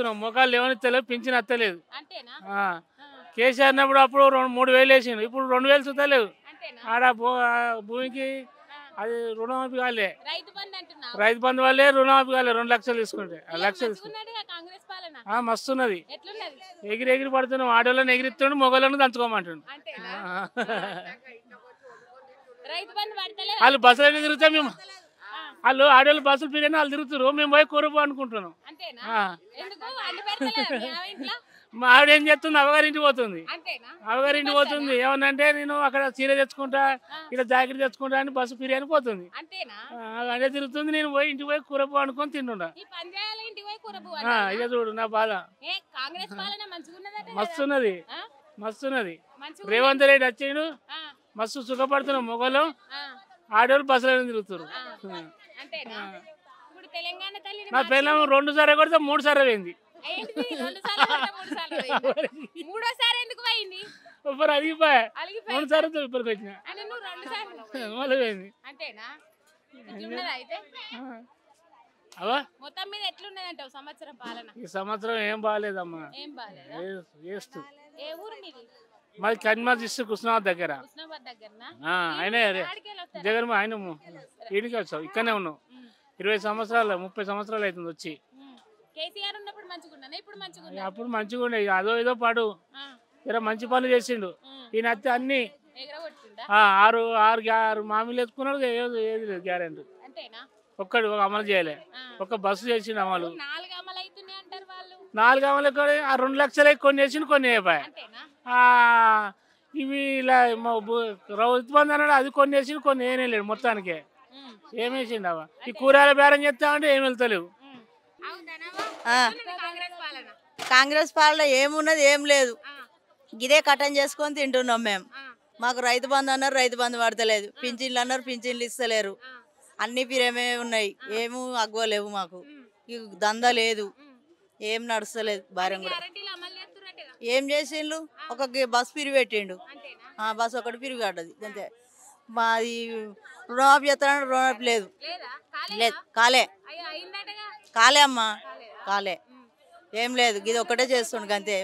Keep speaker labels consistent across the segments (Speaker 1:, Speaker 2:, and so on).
Speaker 1: చేస్తున్నాం. మొఖాలు లేవనెత్తలేవు, పింఛన్ అత్తలేదు. కేసీఆర్ అన్నప్పుడు అప్పుడు 3,000 వేసిండు, ఇప్పుడు 2,000 సుతలేవు. ఆడ భూమికి అది రుణమాఫీ కాలే, రైతు బంధు వల్లే రుణమాఫీ కాలే. 2 లక్షలు తీసుకుంటే లక్షలు మస్తున్నది. ఎగిరి పడుతున్నాం, ఆడోళ్ళని ఎగిరిస్తుండు, మొగోళ్ళను దంచుకోమంటుండు. వాళ్ళు బస్సులు తిరుగుతా మేము, వాళ్ళు ఆడవాళ్ళు బస్సులు పిరియని వాళ్ళు తిరుగుతారు, మేము పోయి కూరపు అనుకుంటున్నాం. మా ఆవిడ ఏం చేస్తుంది, అవ్వగారింటికి పోతుంది. అవ్వగారింటికి పోతుంది ఏమన్నంటే నేను అక్కడ చీర తెచ్చుకుంటా, ఇక్కడ జాకెట్ తెచ్చుకుంటా అని బస్సు పిరియని పోతుంది. అదే తిరుగుతుంది, నేను పోయి ఇంటికి పోయి కూరపు అనుకొని తింటుండా. ఇక చూడు నా బాధ. మస్తున్నది, మస్తున్నది. రేవంత్ రెడ్డి వచ్చిండు, మస్తు సుఖపడుతున్నాం. మొగలు ఆడవాళ్ళు బస్సులో తిరుగుతారు. నా పిల్లలు 2 సార్లు కొడితే 3 సార్లు పోయింది. ఇప్పుడు అడిగిపోయా 2 సార్లు ఇప్పటికి వచ్చిన మళ్ళీ పోయింది. ఈ సంవత్సరం ఏం బాగాలేదమ్మా. మాది కన్మా డిస్ట్రిక్ట్ కృష్ణాబాద్ దగ్గర. ఆయన జగన్ ఆయన ఈడికి వచ్చావు, ఇక్కడనే ఉన్నావు. 20 సంవత్సరాలు 30 సంవత్సరాలు అవుతుంది వచ్చి. అప్పుడు మంచిగా ఉండే, అదో ఏదో పాడు ఇలా మంచి పనులు చేసిండు. ఈయన అయితే అన్ని 6 మామూలు ఎత్తుకున్నాడు, ఏది లేదు గ్యారెంటీ. ఒక్కడు అమలు చేయలే, ఒక బస్సు చేసిండు అమలు. 4 అమలు 2 లక్షలు కొన్ని చేసిండు, కొన్ని అయిపోయాయి. ఇవి ఇలా రైతు బంధు అన్నాడు, అది కొన్ని వేసిండు, కొన్ని ఏనే లేడు. మొత్తానికే ఏమేసిండు అవ. ఈ కూరగాయల బేరం చేస్తామంటే ఏమి వెళ్తలేవు.
Speaker 2: కాంగ్రెస్ పాలన ఏమున్నది, ఏం లేదు. ఇదే కటన్ చేసుకొని తింటున్నాం మేము. మాకు రైతు బంధు అన్నారు, రైతు బంధు పడతలేదు. పింఛన్లు అన్నారు, పింఛన్లు ఇస్తలేరు. అన్ని పిరేమే ఉన్నాయి, ఏమో అగ్గోలేవు. మాకు ఈ దందా లేదు, ఏం నడుస్తలేదు. భారం కూడా ఏం చేసిండు, ఒక బస్ పిరి పెట్టిండు, బస్ ఒకటి పిరిగి పడ్డది అంతే. మాది రుణమాఫీ చేస్తానంటే రుణమాఫీ లేదు, లేదు కాలే అమ్మా, కాలే. ఏం లేదు, గిది ఒకటే చేస్తుండు అంతే.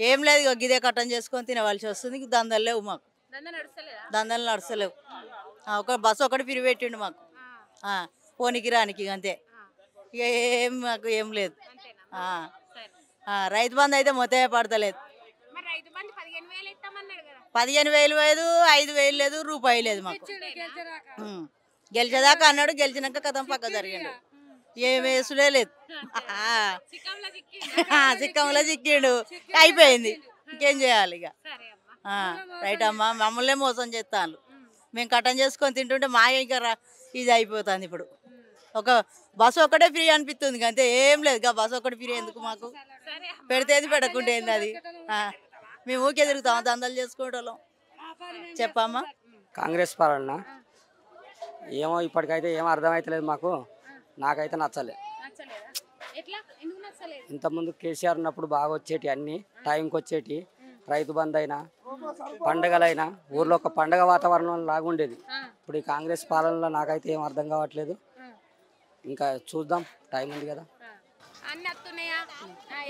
Speaker 2: ఏం లేదు, ఇక గిదే కట్టం చేసుకొని తినవలసి వస్తుంది. దందలు లేవు మాకు, దందలు నడుస్తలేవు. ఒక బస్సు ఒకటి పిరి పెట్టిండు మాకు, పోనీకి రానికి అంతే. ఇక ఏం మాకు ఏం లేదు. రైతు బంధు అయితే మొత్తం పడతలేదు. 15,000 లేదు, 5,000 లేదు, రూపాయి లేదు మాకు. గెలిచేదాకా అన్నాడు, గెలిచినాక కథం పక్క జరిగిండు. ఏం వేసుడే లేదు, సిక్కంలో చిక్కిండు, అయిపోయింది. ఇంకేం చేయాలి ఇక. రైట్ అమ్మా, మమ్మల్నే మోసం చేస్తాను. మేము కట్టం చేసుకొని తింటుంటే మా ఇంకా ఇది అయిపోతుంది. ఇప్పుడు ఒక బస్సు ఒకటే ఫ్రీ అనిపిస్తుంది అంతే, ఏం లేదు. ఇక బస్సు ఒకటి ఫ్రీ ఎందుకు మాకు, పెడితేది పెట్టకుంటే ఏంది అది. మేము ఊకే తిరుగుతాం, దందలు చేసుకోవటం. చెప్పమ్మా.
Speaker 3: కాంగ్రెస్ పాలన ఏమో ఇప్పటికైతే ఏమో అర్థమవుతలేదు మాకు. నాకైతే నచ్చలేదు. ఇంతకుముందు కేసీఆర్ ఉన్నప్పుడు బాగా వచ్చేటి, అన్నీ టైంకి వచ్చేటి. రైతు బంధు అయినా, పండగలైనా ఊర్లో ఒక పండగ వాతావరణం లాగుండేది. ఇప్పుడు ఈ కాంగ్రెస్ పాలనలో నాకైతే ఏం అర్థం కావట్లేదు. ఇంకా చూద్దాం, టైం ఉంది కదా.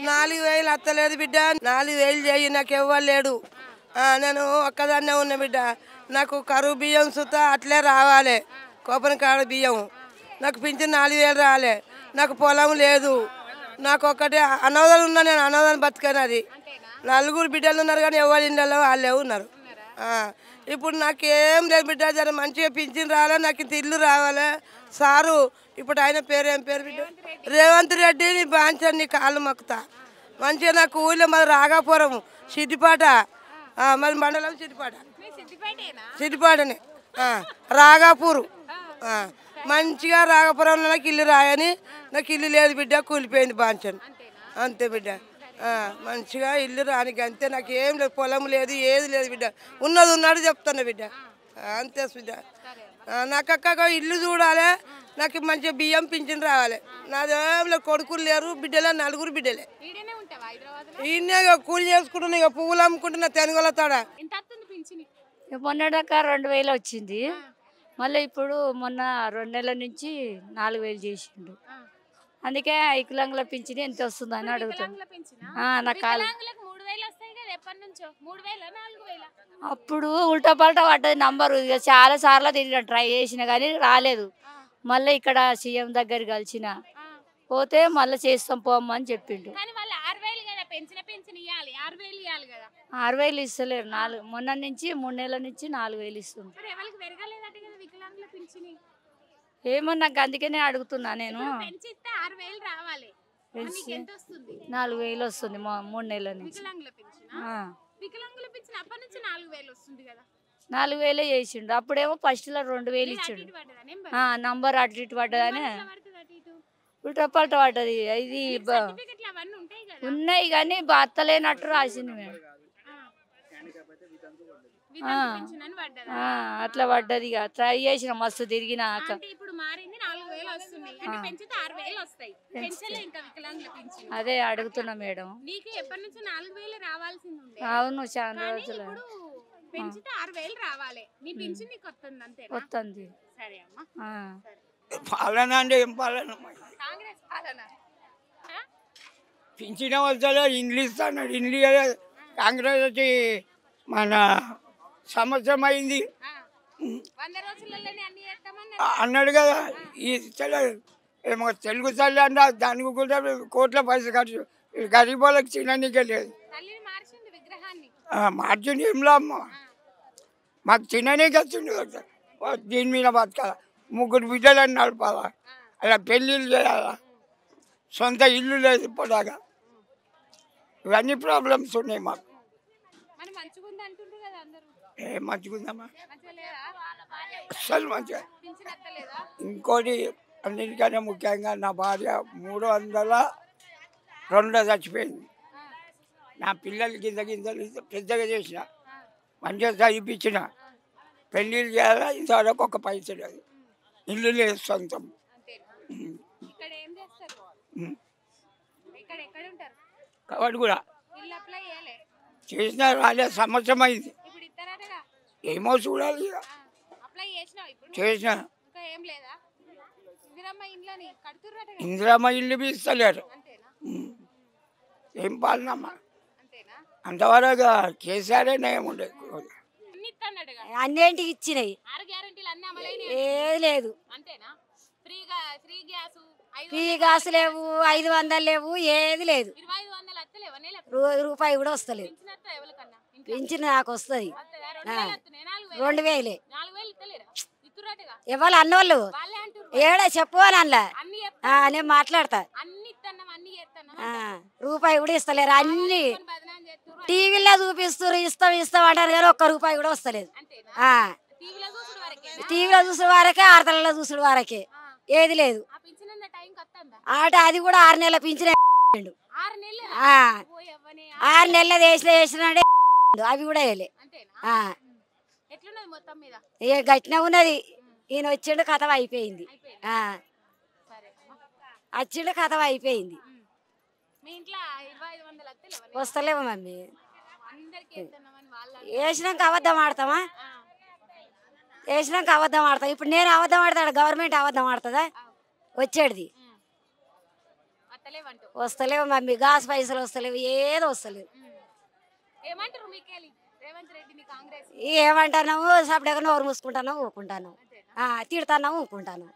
Speaker 4: 4,000 అత్తలేదు బిడ్డ, 4,000 చేయి, నాకు ఇవ్వలేడు. నేను ఒక్కదాన్నే ఉన్నా బిడ్డ. నాకు కరువు బియ్యం సుతా అట్లే రావాలి, కోపన కాడ బియ్యం. నాకు పింఛన్ 4,000 రాలే. నాకు పొలం లేదు, నాకు ఒక్కటే అనాథాలు ఉన్నా. నేను అనాథాన్ని బతికనది. 4 బిడ్డలు ఉన్నారు కానీ ఎవరి ఇళ్ళలో వాళ్ళే ఉన్నారు. ఇప్పుడు నాకేం లేదు బిడ్డ, జర మంచిగా పింఛన్ రాలే, నాకు ఇంత ఇల్లు రావాలి సారు. ఇప్పుడు ఆయన పేరు ఏం పేరు బిడ్డ? రేవంత్ రెడ్డి. నీ బాంచని నీ కాళ్ళు మొక్కుతా. మంచిగా నాకు ఊళ్ళో మరి రాగాపురం సిద్దిపాట, మరి మండలం సిద్దిపాటనే, రాగాపూరు. మంచిగా రాగాపురంలో నాకు ఇల్లు రాయని. నాకు ఇల్లు లేదు బిడ్డ, కూలిపోయింది బాంచని అంతే బిడ్డ. మంచిగా ఇల్లు రానికి అంతే. నాకు ఏం లేదు, పొలం లేదు, ఏది లేదు బిడ్డ. ఉన్నది ఉన్నాడు చెప్తున్నా బిడ్డ, అంతే బిడ్డ. నాకు అక్క ఇల్లు చూడాలి, నాకు మంచిగా బియ్యం పింఛన్ రావాలి. నాదేం లేదు, కొడుకులు లేరు, బిడ్డలే 4 బిడ్డలే. ఈయనే కూలి చేసుకుంటున్నా, ఇక పువ్వులు అమ్ముకుంటున్నా తెనుగోల తాడ.
Speaker 5: మొన్నదాకా 2,000 వచ్చింది, మళ్ళీ ఇప్పుడు మొన్న 2 నెలల నుంచి 4,000 చేసిండు. అందుకే వికలాంగుల పింఛన్ ఎంత వస్తుంది అని అడుగుతాను. నాకు అప్పుడు ఉల్టా పల్టా పడ్డది నంబరు. ఇక చాలా సార్లు తిరిగిన, ట్రై చేసిన కానీ రాలేదు. మళ్ళీ ఇక్కడ సీఎం దగ్గర కలిసిన, పోతే మళ్ళీ చేస్తాం పోమ్మని చెప్పిండు. 6,000 ఇస్తలేరు. మొన్న నుంచి 3 నెలల నుంచి 4,000 ఇస్తుంది. ఏమో నాకు అందుకనే అడుగుతున్నా నేను. 4,000 వస్తుంది 3 నెలల నుంచి. 4,000 చేసిండు. అప్పుడేమో ఫస్ట్ లో 2,000 ఇచ్చిండు. నంబర్ అటు ఇటు పడ్డదని ఉల్టా పల్టా పడ్డది. ఇది ఉన్నాయి కానీ బత్తలేనట్టు రాసింది మేము. అట్లా పడ్డది. ఇక ట్రై చేసిన మస్తు తిరిగిన. అదే అడుగుతున్నా మేడం. అవును చాలా రోజులు వస్తుంది.
Speaker 6: పాలన అంటే ఏం పాలన? పింఛన్ వస్తలే, ఇంగ్లీష్ అన్నాడు. ఇంగ్లీష్ కాంగ్రెస్ వచ్చి మన సంవత్సరం అయింది అన్నాడు కదా. ఈ ఏమో తెలుగు తల్లి అన్న దానికి కూడా కోట్ల పైసలు ఖర్చు. గరీబ్ వాళ్ళకి తిననీకే లేదు. మార్చింది ఏంలా అమ్మ, మాకు తిననీకే వచ్చింది. దీని మీద బతకాల, 3 బిడ్డలని నడపాలా, అలా పెళ్ళిళ్ళు చేయాలా, సొంత ఇల్లు లేదు ఇప్పటిదాకా. ఇవన్నీ ప్రాబ్లమ్స్ ఉన్నాయి మాకు. ఏం మంచిగుందమ్మా, అసలు మంచిగా. ఇంకోటి అన్నిటికన్నా ముఖ్యంగా నా భార్య 302 చచ్చిపోయింది. నా పిల్లలు గింజలు పెద్దగా చేసిన, మంచిగా చదివించిన, పెళ్ళిళ్ళు చేయాలా, ఇంతవరకు ఒక పైస లేదు, ఇల్లు లేదు సొంతం. కాబట్టి కూడా చేసిన రాలే, సంవత్సరం అయింది. ఏమో చూడాలి. చేసిన ఇందిరమ్మ ఇల్లు ఇస్తలేరు. ఏం పాలనమ్మా, అంతవరకు కేసీఆర్ ఏముండదు.
Speaker 5: అన్నింటికి ఇచ్చినాయి, ఏది లేదు. ఫ్రీ గ్యాస్ లేవు, 500 లేవు, ఏది లేదు. రూపాయి కూడా వస్తలేదు. పింఛన్ నాకు వస్తుంది 2,000. ఎవరు అన్నోళ్ళు ఏడా చెప్పుకోవాలి అందులో, నేను మాట్లాడతా. రూపాయి కూడా ఇస్తలేరు. అన్ని టీవీలో చూపిస్తారు, ఇస్తాం అంటారు కానీ ఒక్క రూపాయి కూడా వస్తలేదు. టీవీలో చూసిన వారకే, ఆడతలలో చూసిన వారకే, ఏది లేదు. ఆట అది కూడా 6 నెలల పింఛన్. 6 నెలలు వేసినాడే, అవి కూడా వేయలే. ఏ గట్టిన ఉన్నది. ఈయన వచ్చిండు, కథ అయిపోయింది. వచ్చిండు, కథ అయిపోయింది. వస్తలేము మమ్మీ. వేసినాక అబద్ధం ఆడతామా? వేసినాక అబద్ధం ఆడతాం. ఇప్పుడు నేను అబద్ధం ఆడతాడు, గవర్నమెంట్ అబద్ధం ఆడుతుందా? వచ్చేది వస్తలేవు మమ్మీ. గ్యాస్ పైసలు వస్తలేవు, ఏదో వస్తలేవు. ఏమంటున్నావు? సపరేట్గా నోరు మూసుకుంటాను, ఊకుంటాను, తిడతాను, ఊకుంటాను.